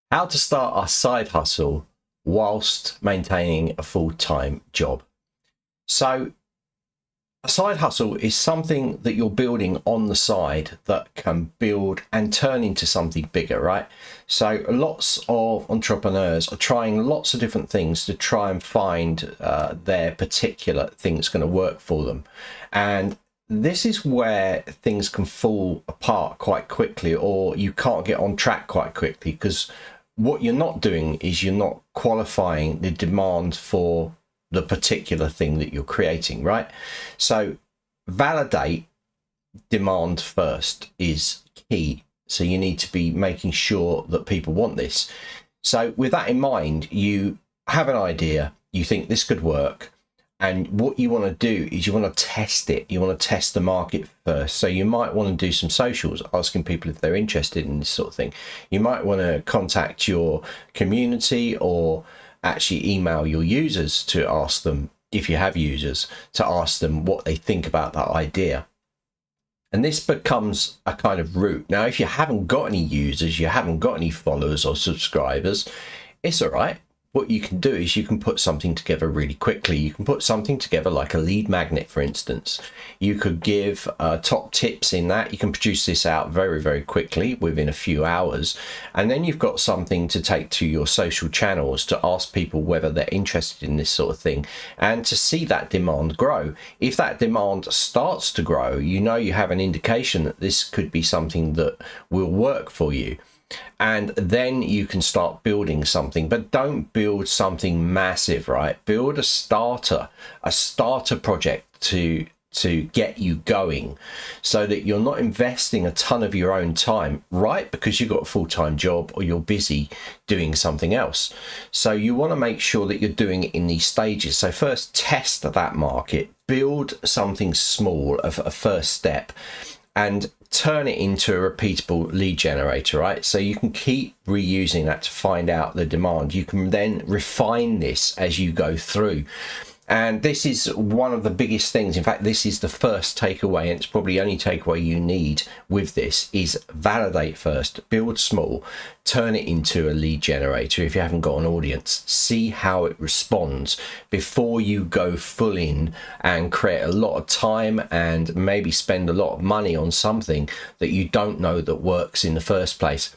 How to start a side hustle whilst maintaining a full-time job. So a side hustle is something that you're building on the side that can build and turn into something bigger, right? So lots of entrepreneurs are trying lots of different things to try and find their particular thing that's going to work for them. And this is where things can fall apart quite quickly, or you can't get on track quite quickly, because what you're not doing is you're not qualifying the demand for the particular thing that you're creating, right? So validate demand first is key. So you need to be making sure that people want this. So with that in mind, you have an idea, you think this could work, and what you want to do is you want to test it. You want to test the market first. So you might want to do some socials, asking people if they're interested in this sort of thing. You might want to contact your community, or actually email your users to ask them, if you have users, to ask them what they think about that idea. And this becomes a kind of route. Now, if you haven't got any users, you haven't got any followers or subscribers, it's all right. What you can do is you can put something together really quickly. You can put something together like a lead magnet, for instance. You could give top tips in that. You can produce this out very, very quickly within a few hours. And then you've got something to take to your social channels to ask people whether they're interested in this sort of thing, and to see that demand grow. If that demand starts to grow, you know you have an indication that this could be something that will work for you. And then you can start building something, but don't build something massive, right? Build a starter project to get you going, so that you're not investing a ton of your own time, right? Because you've got a full-time job or you're busy doing something else. So you want to make sure that you're doing it in these stages. So first, test that market, build something small, a first step, and turn it into a repeatable lead generator, right? So you can keep reusing that to find out the demand. You can then refine this as you go through. And this is one of the biggest things. In fact, this is the first takeaway, and it's probably the only takeaway you need with this, is validate first, build small, turn it into a lead generator. If you haven't got an audience, see how it responds before you go full in and create a lot of time and maybe spend a lot of money on something that you don't know that works in the first place.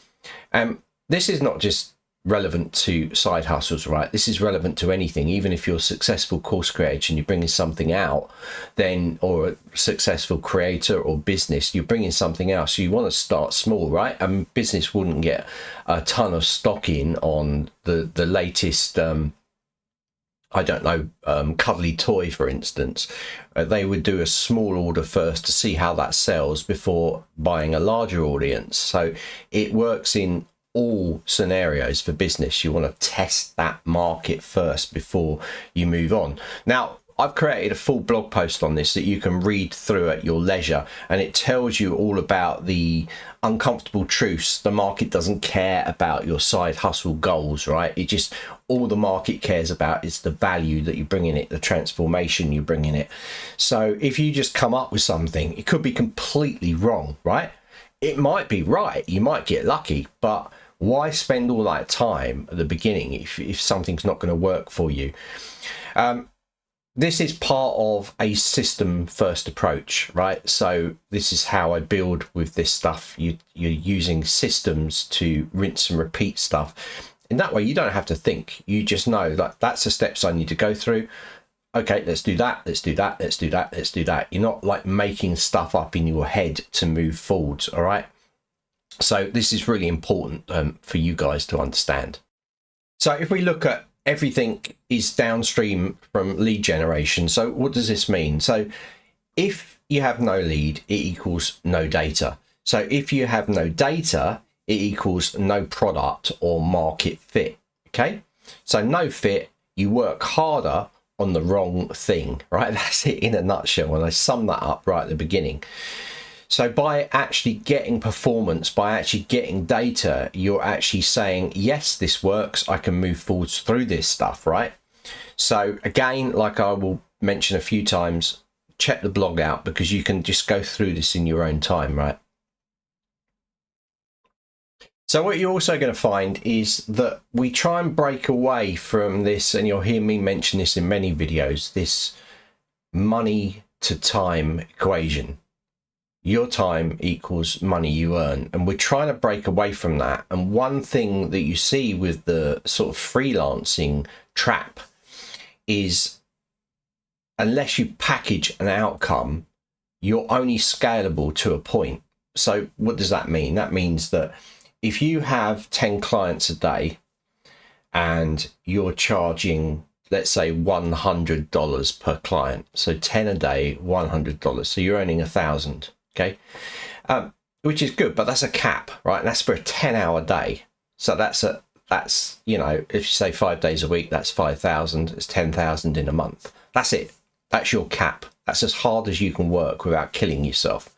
This is not just relevant to side hustles, right? This is relevant to anything. Even if you're a successful course creator and you're bringing something out, then, or a successful creator or business, you're bringing something out. So you want to start small, right? Business wouldn't get a ton of stock in on the latest I don't know, cuddly toy, for instance. They would do a small order first to see how that sells before buying a larger audience. So it works in all scenarios for business. You want to test that market first before you move on. Now, I've created a full blog post on this that you can read through at your leisure, and it tells you all about the uncomfortable truths. The market doesn't care about your side hustle goals, right? It just, all the market cares about is the value that you bring in it, the transformation you bring in it. So if you just come up with something, it could be completely wrong, right? It might be right, you might get lucky, but why spend all that time at the beginning if something's not going to work for you? This is part of a system first approach, right? So this is how I build with this stuff. You're using systems to rinse and repeat stuff. In that way, you don't have to think. You just know that that's the steps I need to go through. Okay, let's do that, let's do that, let's do that, let's do that. You're not like making stuff up in your head to move forwards, all right? So this is really important for you guys to understand. So if we look at everything is downstream from lead generation. So what does this mean? So if you have no lead, it equals no data. So if you have no data, it equals no product or market fit, okay? So no fit, you work harder on the wrong thing, right? That's it in a nutshell, and I sum that up right at the beginning. So by actually getting performance, by actually getting data, you're actually saying, yes, this works, I can move forwards through this stuff, right? So again, like I will mention a few times, check the blog out, because you can just go through this in your own time, right? So what you're also going to find is that we try and break away from this, and you'll hear me mention this in many videos, this money to time equation. Your time equals money you earn, and we're trying to break away from that. And one thing that you see with the sort of freelancing trap is, unless you package an outcome, you're only scalable to a point. So what does that mean? That means that if you have 10 clients a day and you're charging, let's say, $100 per client, so 10 a day, $100, so you're earning 1,000, okay, which is good, but that's a cap, right? And that's for a 10-hour day. So that's you know, if you say 5 days a week, that's 5,000. It's 10,000 in a month. That's it. That's your cap. That's as hard as you can work without killing yourself.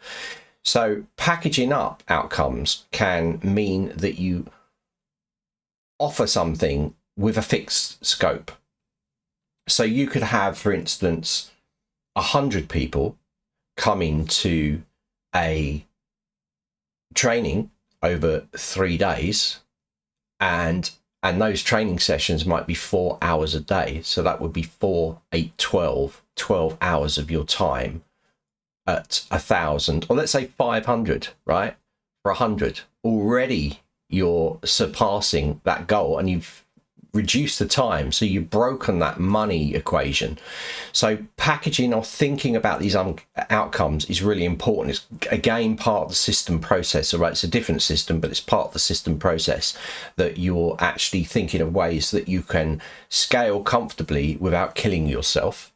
So packaging up outcomes can mean that you offer something with a fixed scope. So you could have, for instance, 100 people come into a training over 3 days, and those training sessions might be 4 hours a day. So that would be 4, 8, 12 hours of your time at 1,000, or let's say 500, right? For 100, already you're surpassing that goal, and you've reduced the time, so you've broken that money equation. So packaging or thinking about these outcomes is really important. It's again part of the system process. All right, it's a different system, but it's part of the system process, that you're actually thinking of ways that you can scale comfortably without killing yourself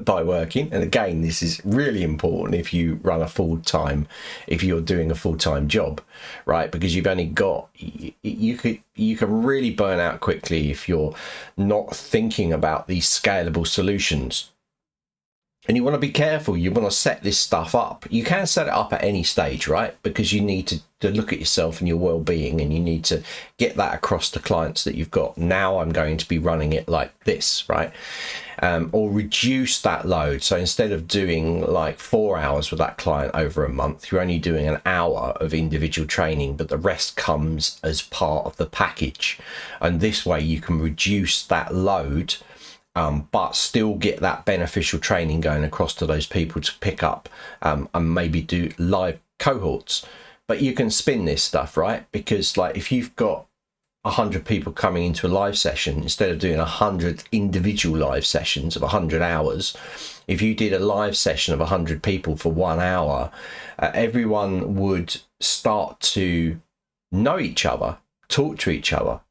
by working. And again, this is really important if you run a full-time, if you're doing a full-time job, right? Because you've only got, you can really burn out quickly if you're not thinking about these scalable solutions. And you want to be careful. You want to set this stuff up. You can set it up at any stage, right? Because you need to look at yourself and your well-being, and you need to get that across to clients that you've got. Now I'm going to be running it like this, right? Or reduce that load. So instead of doing like 4 hours with that client over a month, you're only doing an hour of individual training, but the rest comes as part of the package. And this way you can reduce that load, but still get that beneficial training going across to those people to pick up, and maybe do live cohorts. But you can spin this stuff, right? Because like if you've got 100 people coming into a live session, instead of doing 100 individual live sessions of 100 hours, if you did a live session of 100 people for 1 hour, everyone would start to know each other, talk to each other,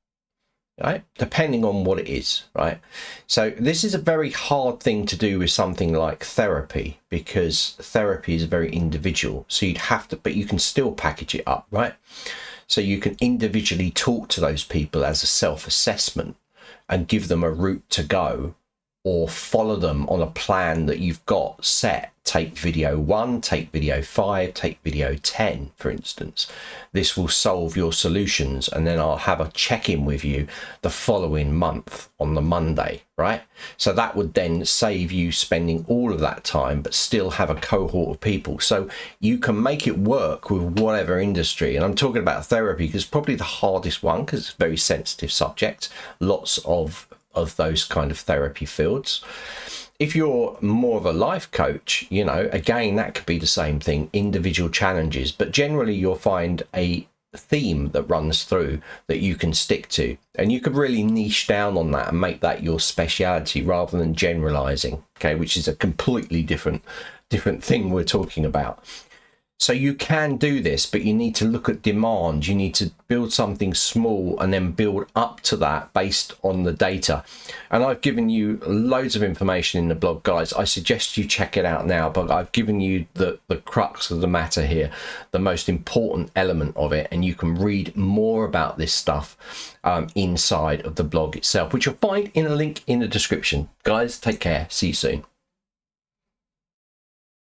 right? Depending on what it is, right? So this is a very hard thing to do with something like therapy, because therapy is very individual. So you'd have to, but you can still package it up, right? So you can individually talk to those people as a self-assessment and give them a route to go, or follow them on a plan that you've got set. Take video 1, take video 5, take video 10, for instance. This will solve your solutions, and then I'll have a check-in with you the following month on the Monday, right? So that would then save you spending all of that time, but still have a cohort of people. So you can make it work with whatever industry. And I'm talking about therapy because it's probably the hardest one, because it's a very sensitive subject. Lots of those kind of therapy fields. If you're more of a life coach, you know, again, that could be the same thing, individual challenges, but generally you'll find a theme that runs through that you can stick to, and you could really niche down on that and make that your speciality rather than generalizing, okay, which is a completely different thing we're talking about. So you can do this, but you need to look at demand. You need to build something small and then build up to that based on the data. And I've given you loads of information in the blog, guys. I suggest you check it out now, but I've given you the crux of the matter here, the most important element of it. And you can read more about this stuff inside of the blog itself, which you'll find in a link in the description. Guys, take care. See you soon.